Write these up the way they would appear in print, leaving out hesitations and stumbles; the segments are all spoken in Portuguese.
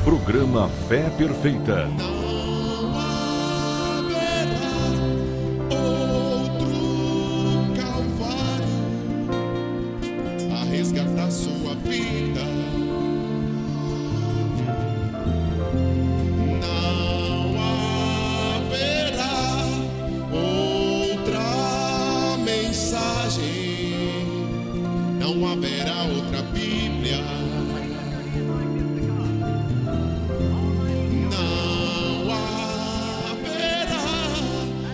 Programa Fé Perfeita. Não haverá outro Calvário a resgatar sua vida. Não haverá outra mensagem, não haverá outra Bíblia. Não haverá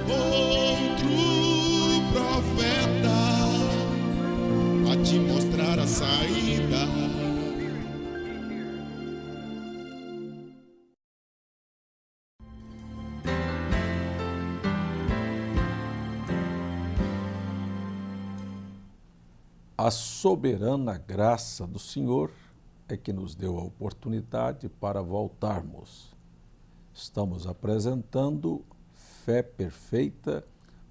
outro profeta a te mostrar a saída. A soberana graça do Senhor é que nos deu a oportunidade para voltarmos. Estamos apresentando Fé Perfeita,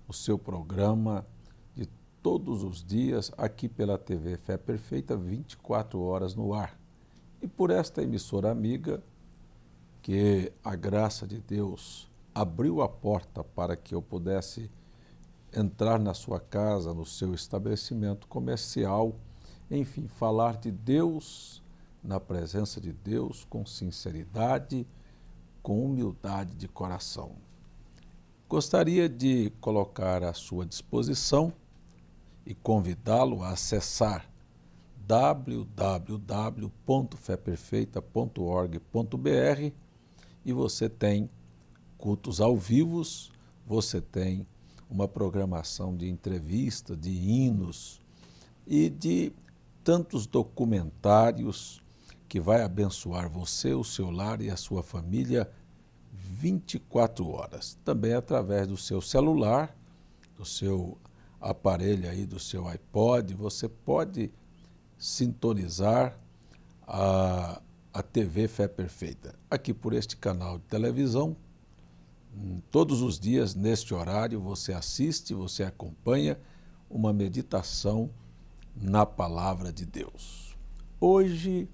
o seu programa de todos os dias aqui pela TV Fé Perfeita, 24 horas no ar. E por esta emissora amiga, que a graça de Deus abriu a porta para que eu pudesse entrar na sua casa, no seu estabelecimento comercial, enfim, falar de Deus, na presença de Deus, com sinceridade, com humildade de coração. Gostaria de colocar à sua disposição e convidá-lo a acessar www.feperfeita.org.br e você tem cultos ao vivo, você tem uma programação de entrevista, de hinos e de tantos documentários que vai abençoar você, o seu lar e a sua família 24 horas. Também através do seu celular, do seu aparelho aí, do seu iPod, você pode sintonizar a TV Fé Perfeita. Aqui por este canal de televisão, todos os dias, neste horário, você assiste, você acompanha uma meditação na Palavra de Deus. Hoje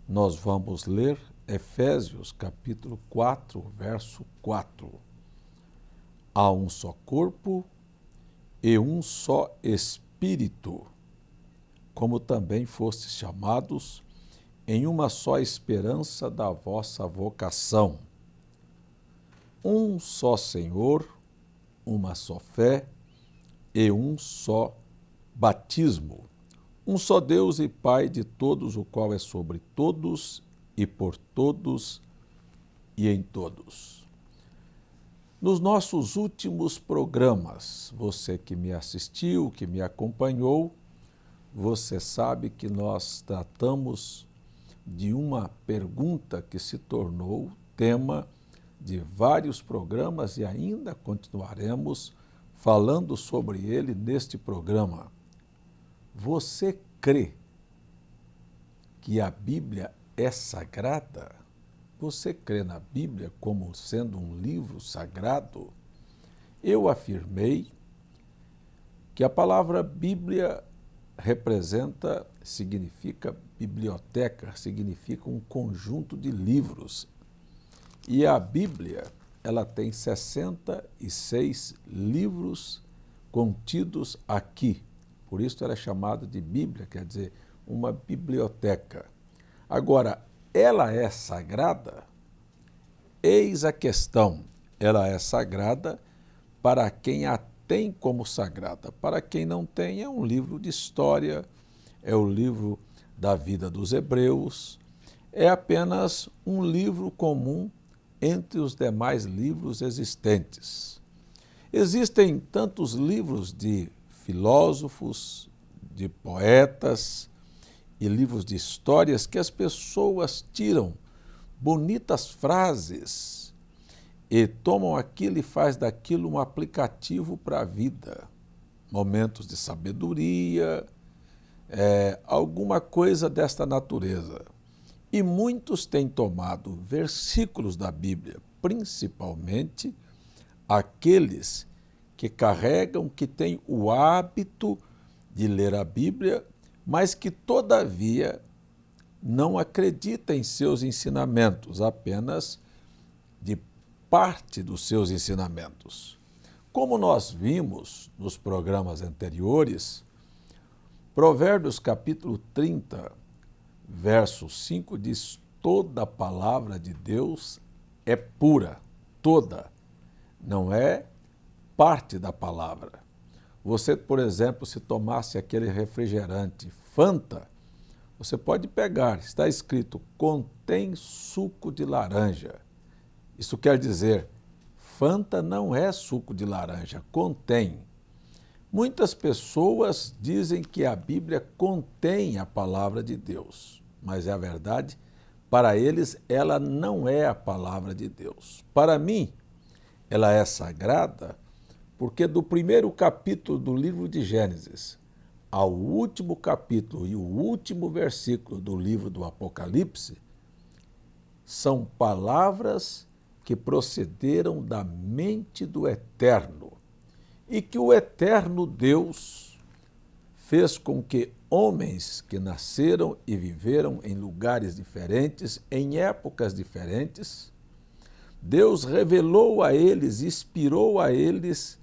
nós vamos ler Efésios capítulo 4, verso 4. Há um só corpo e um só Espírito, como também fostes chamados em uma só esperança da vossa vocação. Um só Senhor, uma só fé e um só batismo. Um só Deus e Pai de todos, o qual é sobre todos e por todos e em todos. Nos nossos últimos programas, você que me assistiu, que me acompanhou, você sabe que nós tratamos de uma pergunta que se tornou tema de vários programas e ainda continuaremos falando sobre ele neste programa. Você crê que a Bíblia é sagrada? Você crê na Bíblia como sendo um livro sagrado? Eu afirmei que a palavra Bíblia significa biblioteca, significa um conjunto de livros. E a Bíblia, ela tem 66 livros contidos aqui. Por isso ela é chamada de Bíblia, quer dizer, uma biblioteca. Agora, ela é sagrada? Eis a questão. Ela é sagrada para quem a tem como sagrada. Para quem não tem, é um livro de história, é o livro da vida dos hebreus, é apenas um livro comum entre os demais livros existentes. Existem tantos livros de filósofos, de poetas e livros de histórias que as pessoas tiram bonitas frases e tomam aquilo e faz daquilo um aplicativo para a vida. Momentos de sabedoria, alguma coisa desta natureza. E muitos têm tomado versículos da Bíblia, principalmente aqueles que carregam, que têm o hábito de ler a Bíblia, mas que, todavia, não acredita em seus ensinamentos, apenas de parte dos seus ensinamentos. Como nós vimos nos programas anteriores, Provérbios capítulo 30, verso 5 diz: toda a palavra de Deus é pura, toda, não é parte da palavra. Você, por exemplo, se tomasse aquele refrigerante Fanta, você pode pegar, está escrito, contém suco de laranja. Isso quer dizer, Fanta não é suco de laranja, contém. Muitas pessoas dizem que a Bíblia contém a palavra de Deus, mas é a verdade, para eles ela não é a palavra de Deus. Para mim, ela é sagrada, porque do primeiro capítulo do livro de Gênesis ao último capítulo e o último versículo do livro do Apocalipse são palavras que procederam da mente do Eterno e que o Eterno Deus fez com que homens que nasceram e viveram em lugares diferentes, em épocas diferentes, Deus revelou a eles, inspirou a eles,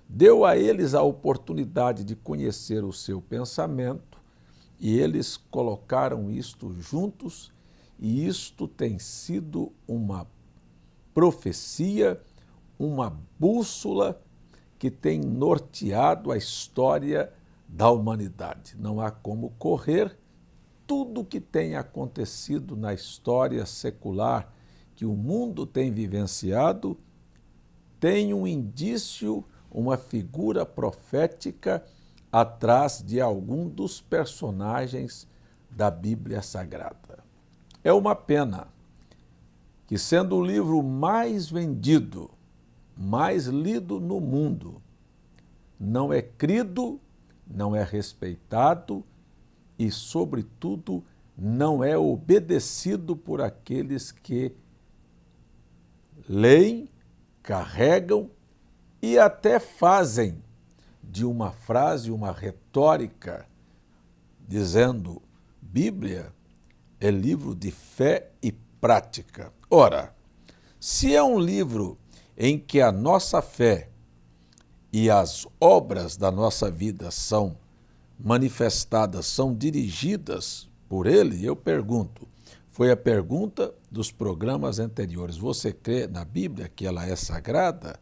deu a eles a oportunidade de conhecer o seu pensamento e eles colocaram isto juntos e isto tem sido uma profecia, uma bússola que tem norteado a história da humanidade. Não há como correr. Tudo que tem acontecido na história secular que o mundo tem vivenciado tem um indício, uma figura profética atrás de algum dos personagens da Bíblia Sagrada. É uma pena que, sendo o livro mais vendido, mais lido no mundo, não é crido, não é respeitado e, sobretudo, não é obedecido por aqueles que leem, carregam e até fazem de uma frase, uma retórica, dizendo Bíblia é livro de fé e prática. Ora, se é um livro em que a nossa fé e as obras da nossa vida são manifestadas, são dirigidas por ele, eu pergunto, foi a pergunta dos programas anteriores, você crê na Bíblia que ela é sagrada?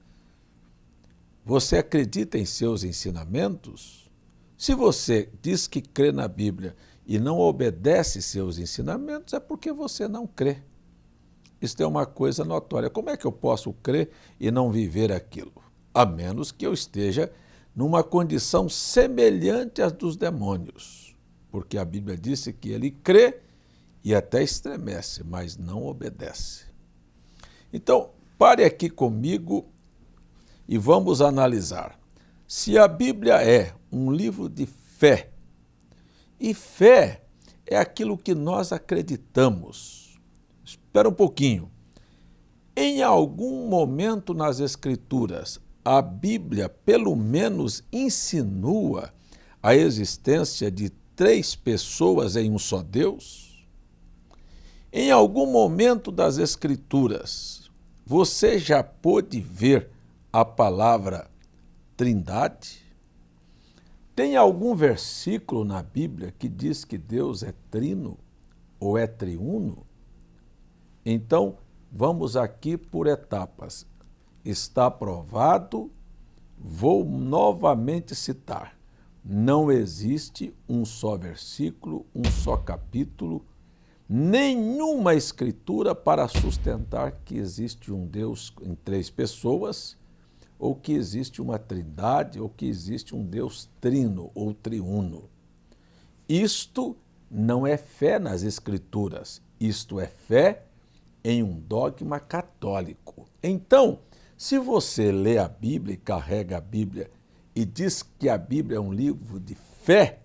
Você acredita em seus ensinamentos? Se você diz que crê na Bíblia e não obedece seus ensinamentos, é porque você não crê. Isto é uma coisa notória. Como é que eu posso crer e não viver aquilo? A menos que eu esteja numa condição semelhante às dos demônios. Porque a Bíblia disse que ele crê e até estremece, mas não obedece. Então, pare aqui comigo e vamos analisar. Se a Bíblia é um livro de fé, e fé é aquilo que nós acreditamos. Espera um pouquinho. Em algum momento nas Escrituras, a Bíblia pelo menos insinua a existência de 3 pessoas em um só Deus? Em algum momento das Escrituras, você já pôde ver a palavra Trindade? Tem algum versículo na Bíblia que diz que Deus é trino ou é triuno? Então, vamos aqui por etapas. Está provado, vou novamente citar. Não existe um só versículo, um só capítulo, nenhuma escritura para sustentar que existe um Deus em 3 pessoas, ou que existe uma trindade, ou que existe um Deus trino ou triuno. Isto não é fé nas Escrituras, isto é fé em um dogma católico. Então, se você lê a Bíblia e carrega a Bíblia e diz que a Bíblia é um livro de fé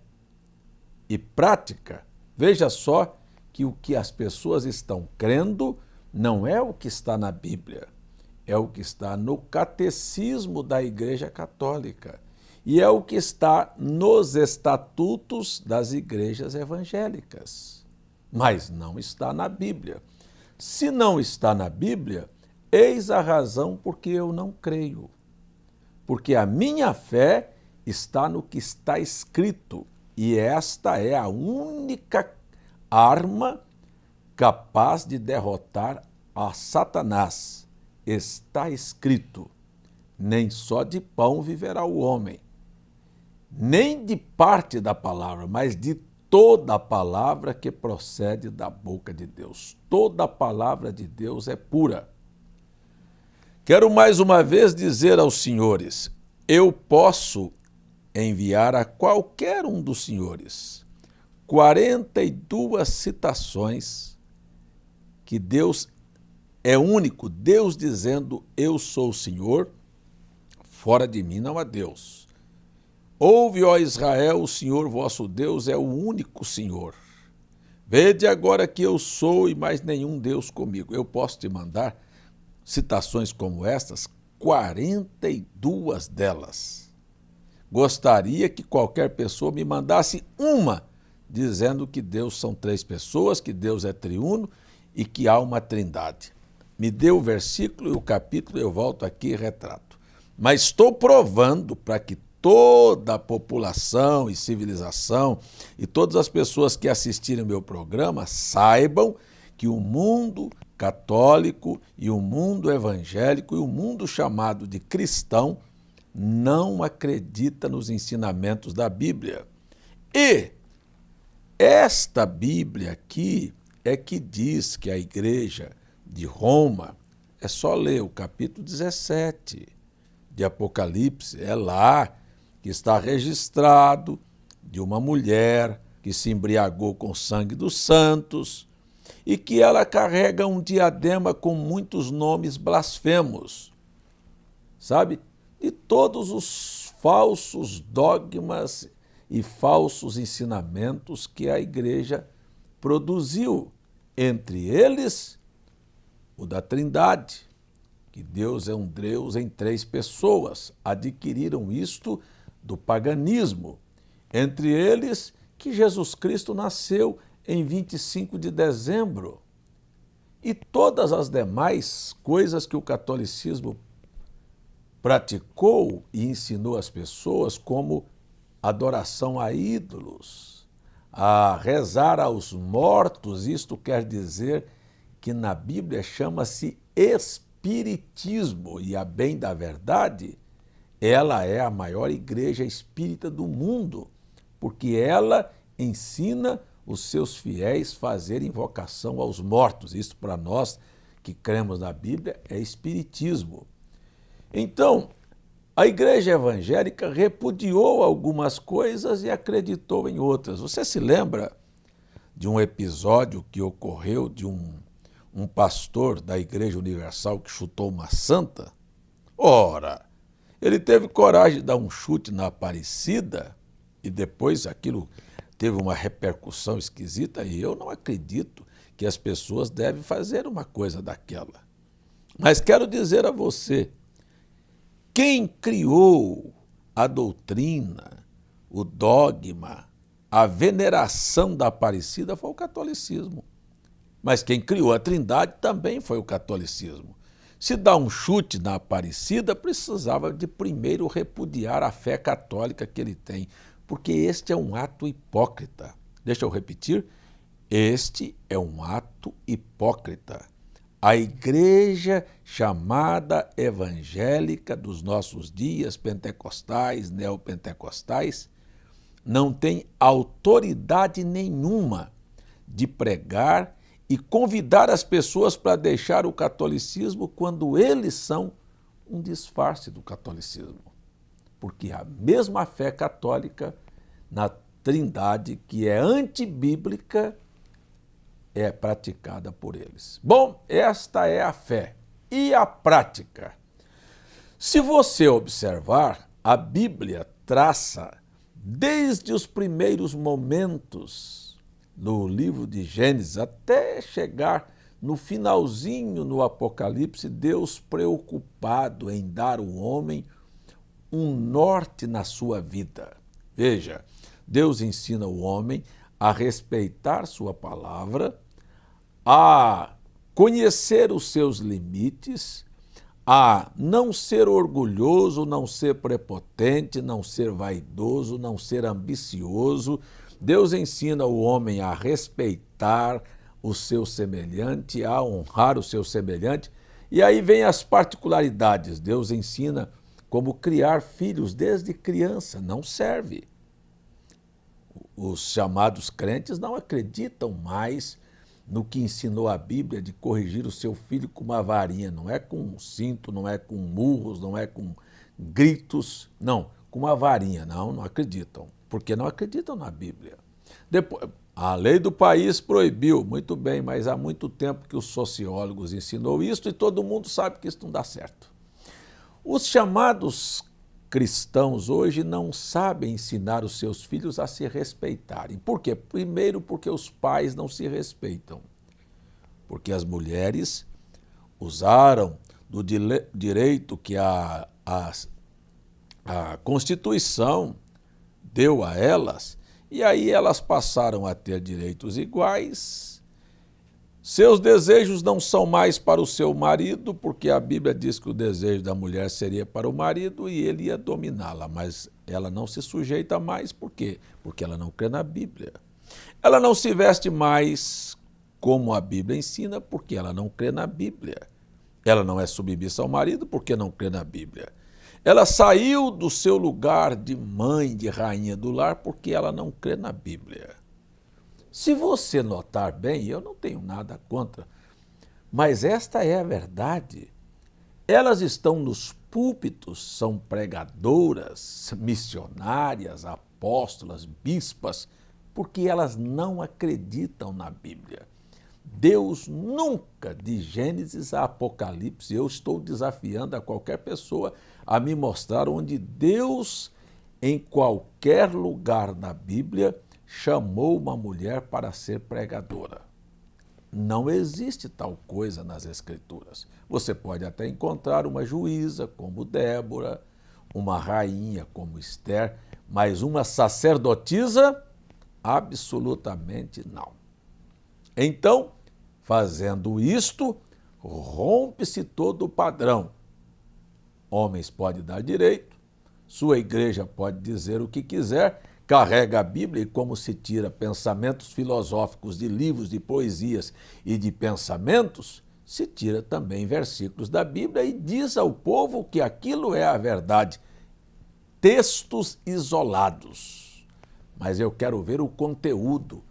e prática, veja só que o que as pessoas estão crendo não é o que está na Bíblia, é o que está no catecismo da Igreja Católica e é o que está nos estatutos das igrejas evangélicas. mas não está na Bíblia. Se não está na Bíblia, eis a razão porque eu não creio. Porque a minha fé está no que está escrito, e esta é a única arma capaz de derrotar a Satanás. Está escrito: nem só de pão viverá o homem, nem de parte da palavra, mas de toda a palavra que procede da boca de Deus. Toda a palavra de Deus é pura. Quero mais uma vez dizer aos senhores, eu posso enviar a qualquer um dos senhores 42 citações que Deus é único, Deus dizendo, eu sou o Senhor, fora de mim não há Deus. Ouve, ó Israel, o Senhor vosso Deus é o único Senhor. Vede agora que eu sou e mais nenhum Deus comigo. Eu posso te mandar citações como estas, 42 delas. Gostaria que qualquer pessoa me mandasse uma, dizendo que Deus são 3 pessoas, que Deus é triuno e que há uma trindade. Me dê o versículo e o capítulo, eu volto aqui e retrato. Mas estou provando para que toda a população e civilização e todas as pessoas que assistirem ao meu programa saibam que o mundo católico e o mundo evangélico e o mundo chamado de cristão não acredita nos ensinamentos da Bíblia. E esta Bíblia aqui é que diz que a Igreja de Roma, é só ler o capítulo 17 de Apocalipse, é lá que está registrado de uma mulher que se embriagou com o sangue dos santos e que ela carrega um diadema com muitos nomes blasfemos, sabe? E todos os falsos dogmas e falsos ensinamentos que a igreja produziu, entre eles o da Trindade, que Deus é um Deus em 3 pessoas, adquiriram isto do paganismo, entre eles que Jesus Cristo nasceu em 25 de dezembro, e todas as demais coisas que o catolicismo praticou e ensinou às pessoas, como adoração a ídolos, a rezar aos mortos. Isto quer dizer que na Bíblia chama-se espiritismo, e a bem da verdade, ela é a maior igreja espírita do mundo, porque ela ensina os seus fiéis a fazerem invocação aos mortos. Isso para nós que cremos na Bíblia é espiritismo. Então, a igreja evangélica repudiou algumas coisas e acreditou em outras. Você se lembra de um episódio que ocorreu de um pastor da Igreja Universal que chutou uma santa? Ora, ele teve coragem de dar um chute na Aparecida e depois aquilo teve uma repercussão esquisita, e eu não acredito que as pessoas devem fazer uma coisa daquela. Mas quero dizer a você, quem criou a doutrina, o dogma, a veneração da Aparecida foi o catolicismo. Mas quem criou a Trindade também foi o catolicismo. Se dá um chute na Aparecida, precisava de primeiro repudiar a fé católica que ele tem, porque este é um ato hipócrita. Deixa eu repetir, este é um ato hipócrita. A igreja chamada evangélica dos nossos dias, pentecostais, neopentecostais, não tem autoridade nenhuma de pregar e convidar as pessoas para deixar o catolicismo quando eles são um disfarce do catolicismo. Porque a mesma fé católica na Trindade, que é antibíblica, é praticada por eles. Bom, esta é a fé. E a prática? Se você observar, a Bíblia traça, desde os primeiros momentos no livro de Gênesis, até chegar no finalzinho no Apocalipse, Deus preocupado em dar ao homem um norte na sua vida. Veja, Deus ensina o homem a respeitar sua palavra, a conhecer os seus limites, a não ser orgulhoso, não ser prepotente, não ser vaidoso, não ser ambicioso. Deus ensina o homem a respeitar o seu semelhante, a honrar o seu semelhante. E aí vem as particularidades. Deus ensina como criar filhos desde criança. Não serve. Os chamados crentes não acreditam mais no que ensinou a Bíblia de corrigir o seu filho com uma varinha. Não é com um cinto, não é com murros, não é com gritos, não, com uma varinha. Não acreditam, porque não acreditam na Bíblia. Depois, a lei do país proibiu, muito bem, mas há muito tempo que os sociólogos ensinou isso e todo mundo sabe que isso não dá certo. Os chamados cristãos hoje não sabem ensinar os seus filhos a se respeitarem. Por quê? Primeiro, porque os pais não se respeitam. Porque as mulheres usaram do direito que a Constituição deu a elas, e aí elas passaram a ter direitos iguais. Seus desejos não são mais para o seu marido, porque a Bíblia diz que o desejo da mulher seria para o marido e ele ia dominá-la, mas ela não se sujeita mais. Por quê? Porque ela não crê na Bíblia. Ela não se veste mais como a Bíblia ensina, porque ela não crê na Bíblia. Ela não é submissa ao marido, porque não crê na Bíblia. Ela saiu do seu lugar de mãe, de rainha do lar, porque ela não crê na Bíblia. Se você notar bem, eu não tenho nada contra, mas esta é a verdade. Elas estão nos púlpitos, são pregadoras, missionárias, apóstolas, bispas, porque elas não acreditam na Bíblia. Deus nunca, de Gênesis a Apocalipse, eu estou desafiando a qualquer pessoa a me mostrar onde Deus, em qualquer lugar na Bíblia, chamou uma mulher para ser pregadora. Não existe tal coisa nas Escrituras. Você pode até encontrar uma juíza como Débora, uma rainha como Esther, mas uma sacerdotisa, absolutamente não. Então, fazendo isto, rompe-se todo o padrão. Homens podem dar direito, sua igreja pode dizer o que quiser, carrega a Bíblia e como se tira pensamentos filosóficos de livros de poesias e de pensamentos, se tira também versículos da Bíblia e diz ao povo que aquilo é a verdade. Textos isolados. Mas eu quero ver o conteúdo.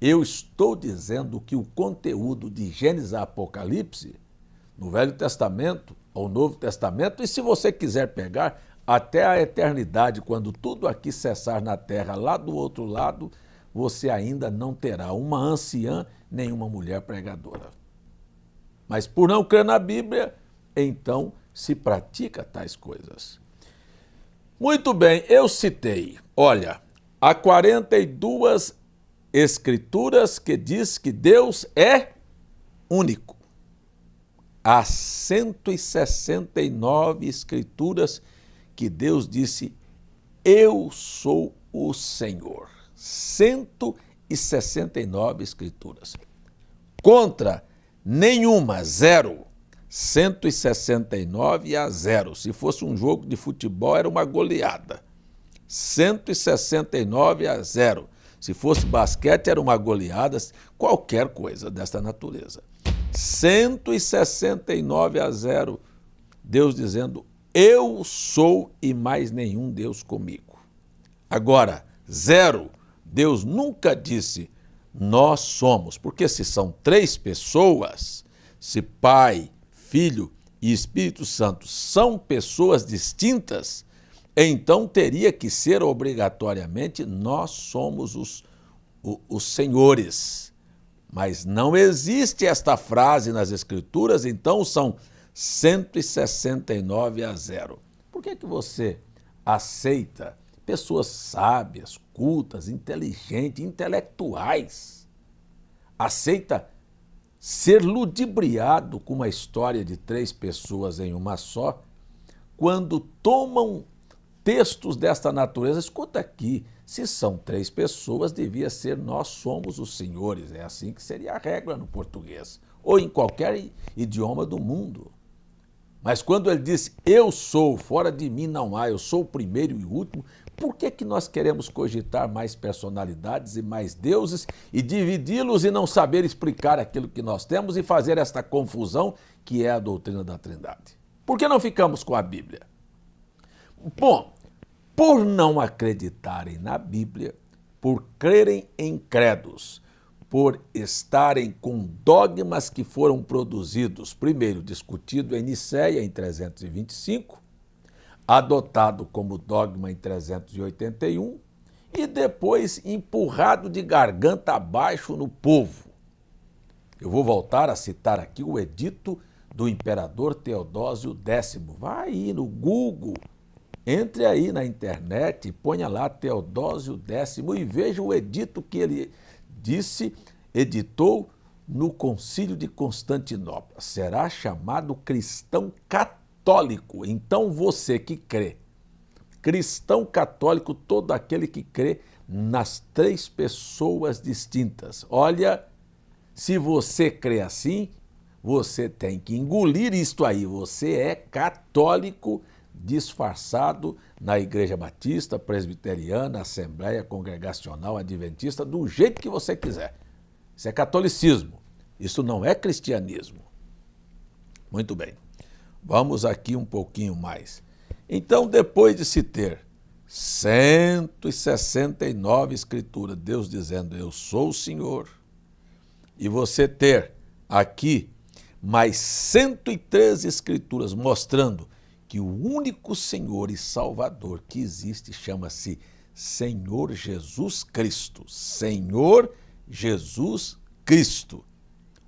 Eu estou dizendo que o conteúdo de Gênesis a Apocalipse, no Velho Testamento ao Novo Testamento, e se você quiser pegar até a eternidade, quando tudo aqui cessar na terra, lá do outro lado, você ainda não terá uma anciã nem uma mulher pregadora. Mas por não crer na Bíblia, então se pratica tais coisas. Muito bem, eu citei, olha, há 42 escrituras que diz que Deus é único. Há 169 escrituras que Deus disse, eu sou o Senhor. 169 escrituras. Contra nenhuma, 0. 169 a 0. Se fosse um jogo de futebol, era uma goleada. 169 a 0. Se fosse basquete, era uma goleada, qualquer coisa desta natureza. 169 a 0. Deus dizendo, eu sou e mais nenhum Deus comigo. Agora, 0, Deus nunca disse, nós somos, porque se são 3 pessoas, se Pai, Filho e Espírito Santo são pessoas distintas, então teria que ser obrigatoriamente nós somos os senhores. Mas não existe esta frase nas Escrituras, então são 169 a 0. Por que você aceita pessoas sábias, cultas, inteligentes, intelectuais? Aceita ser ludibriado com uma história de 3 pessoas em uma só, quando tomam textos desta natureza? Escuta aqui, Se são 3 pessoas, devia ser nós somos os senhores. É assim que seria a regra no português, ou em qualquer idioma do mundo. Mas quando ele disse, eu sou, fora de mim não há, eu sou o primeiro e o último, por que nós queremos cogitar mais personalidades e mais deuses e dividi-los e não saber explicar aquilo que nós temos e fazer esta confusão que é a doutrina da Trindade? Por que não ficamos com a Bíblia? Bom, por não acreditarem na Bíblia, por crerem em credos, por estarem com dogmas que foram produzidos, primeiro discutido em Nicéia em 325, adotado como dogma em 381 e depois empurrado de garganta abaixo no povo. Eu vou voltar a citar aqui o edito do imperador Teodósio X. Vai aí no Google, entre aí na internet e ponha lá Teodósio X e veja o edito que ele editou no Concílio de Constantinopla. Será chamado cristão católico. Então você que crê, cristão católico, todo aquele que crê nas 3 pessoas distintas. Olha, se você crê assim, você tem que engolir isto aí. Você é católico disfarçado na Igreja Batista, Presbiteriana, Assembleia Congregacional, Adventista, do jeito que você quiser. Isso é catolicismo. Isso não é cristianismo. Muito bem. Vamos aqui um pouquinho mais. Então, depois de se ter 169 escrituras, Deus dizendo, eu sou o Senhor, e você ter aqui mais 103 escrituras mostrando que o único Senhor e Salvador que existe chama-se Senhor Jesus Cristo. Senhor Jesus Cristo.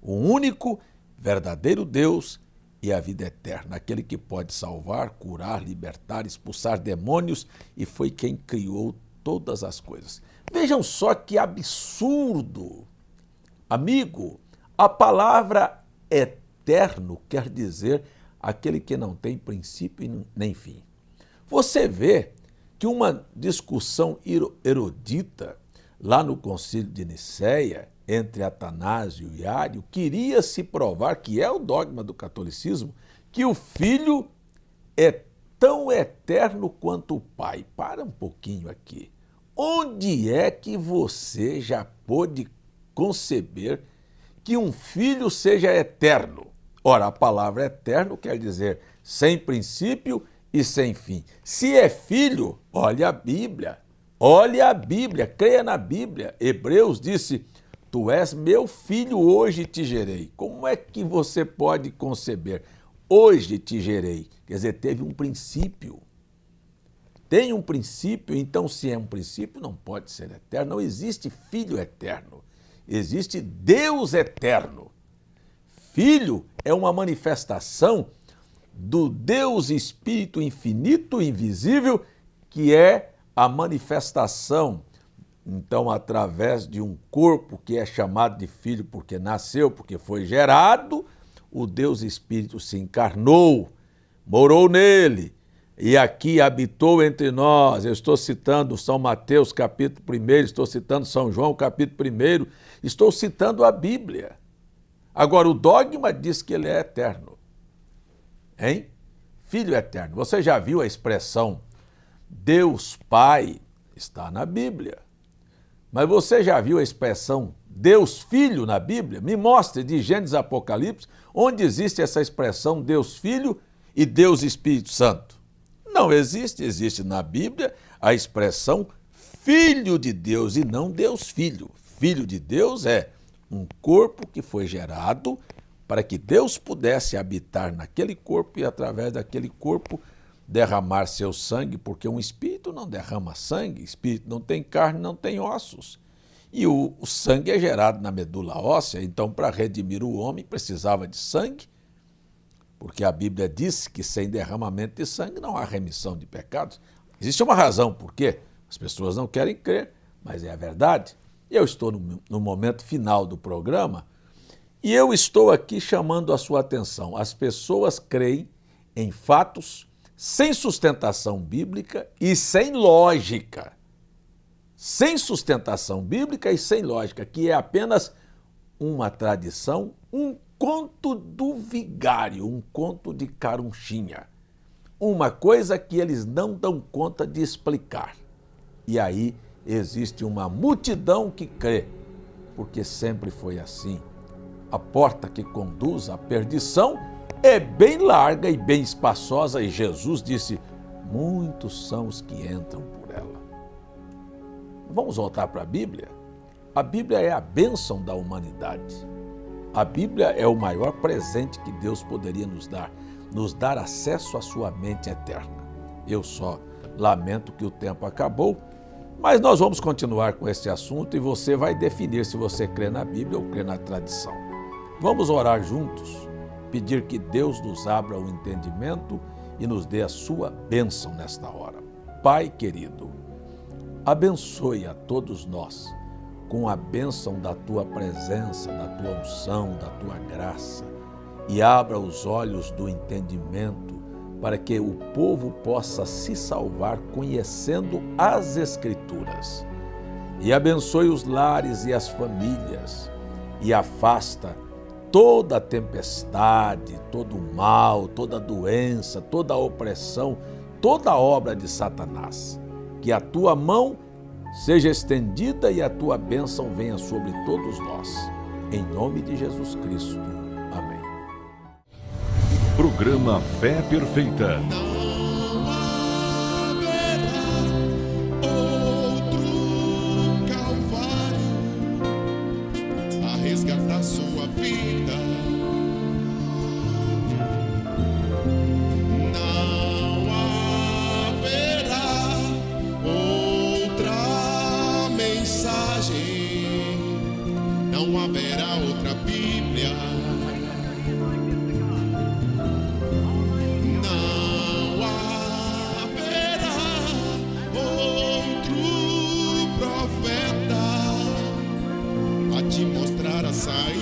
O único verdadeiro Deus e a vida eterna. Aquele que pode salvar, curar, libertar, expulsar demônios e foi quem criou todas as coisas. Vejam só que absurdo. Amigo, a palavra eterno quer dizer aquele que não tem princípio nem fim. Você vê que uma discussão erudita lá no Concílio de Nicéia, entre Atanásio e Ário, queria se provar, que é o dogma do catolicismo, que o Filho é tão eterno quanto o Pai. Para um pouquinho aqui. Onde é que você já pôde conceber que um filho seja eterno? Ora, a palavra eterno quer dizer sem princípio e sem fim. Se é filho, olha a Bíblia, creia na Bíblia. Hebreus disse, tu és meu filho, hoje te gerei. Como é que você pode conceber? Hoje te gerei. Quer dizer, teve um princípio. Tem um princípio, então se é um princípio, não pode ser eterno. Não existe filho eterno. Existe Deus eterno. Filho é uma manifestação do Deus Espírito infinito e invisível, que é a manifestação, então, através de um corpo que é chamado de filho porque nasceu, porque foi gerado, o Deus Espírito se encarnou, morou nele e aqui habitou entre nós. Eu estou citando São Mateus, capítulo 1, estou citando São João, capítulo 1, estou citando a Bíblia. Agora, o dogma diz que ele é eterno. Hein? Filho eterno. Você já viu a expressão Deus Pai? Está na Bíblia. Mas você já viu a expressão Deus Filho na Bíblia? Me mostre de Gênesis a Apocalipse onde existe essa expressão Deus Filho e Deus Espírito Santo. Não existe. Existe na Bíblia a expressão Filho de Deus e não Deus Filho. Filho de Deus é um corpo que foi gerado para que Deus pudesse habitar naquele corpo e, através daquele corpo, derramar seu sangue, porque um espírito não derrama sangue, espírito não tem carne, não tem ossos. E o sangue é gerado na medula óssea, então, para redimir o homem, precisava de sangue, porque a Bíblia diz que sem derramamento de sangue não há remissão de pecados. Existe uma razão por quê? As pessoas não querem crer, mas é a verdade. Eu estou no momento final do programa e eu estou aqui chamando a sua atenção. As pessoas creem em fatos sem sustentação bíblica e sem lógica. sem sustentação bíblica e sem lógica, que é apenas uma tradição, um conto do vigário, um conto de carunchinha. Uma coisa que eles não dão conta de explicar. E aí existe uma multidão que crê, porque sempre foi assim. A porta que conduz à perdição é bem larga e bem espaçosa, e Jesus disse: muitos são os que entram por ela. Vamos voltar para a Bíblia? A Bíblia é a bênção da humanidade. A Bíblia é o maior presente que Deus poderia nos dar acesso à sua mente eterna. Eu só lamento que o tempo acabou, mas nós vamos continuar com esse assunto e você vai definir se você crê na Bíblia ou crê na tradição. Vamos orar juntos, pedir que Deus nos abra o entendimento e nos dê a sua bênção nesta hora. Pai querido, abençoe a todos nós com a bênção da tua presença, da tua unção, da tua graça, e abra os olhos do entendimento para que o povo possa se salvar conhecendo as Escrituras. E abençoe os lares e as famílias e afasta toda a tempestade, todo o mal, toda a doença, toda a opressão, toda a obra de Satanás. Que a tua mão seja estendida e a tua bênção venha sobre todos nós. Em nome de Jesus Cristo. Amém. Programa Fé Perfeita. Não haverá outro Calvário a resgatar sua vida. Não haverá outra mensagem, não haverá outra Bíblia. Não haverá outro profeta a te mostrar a saída.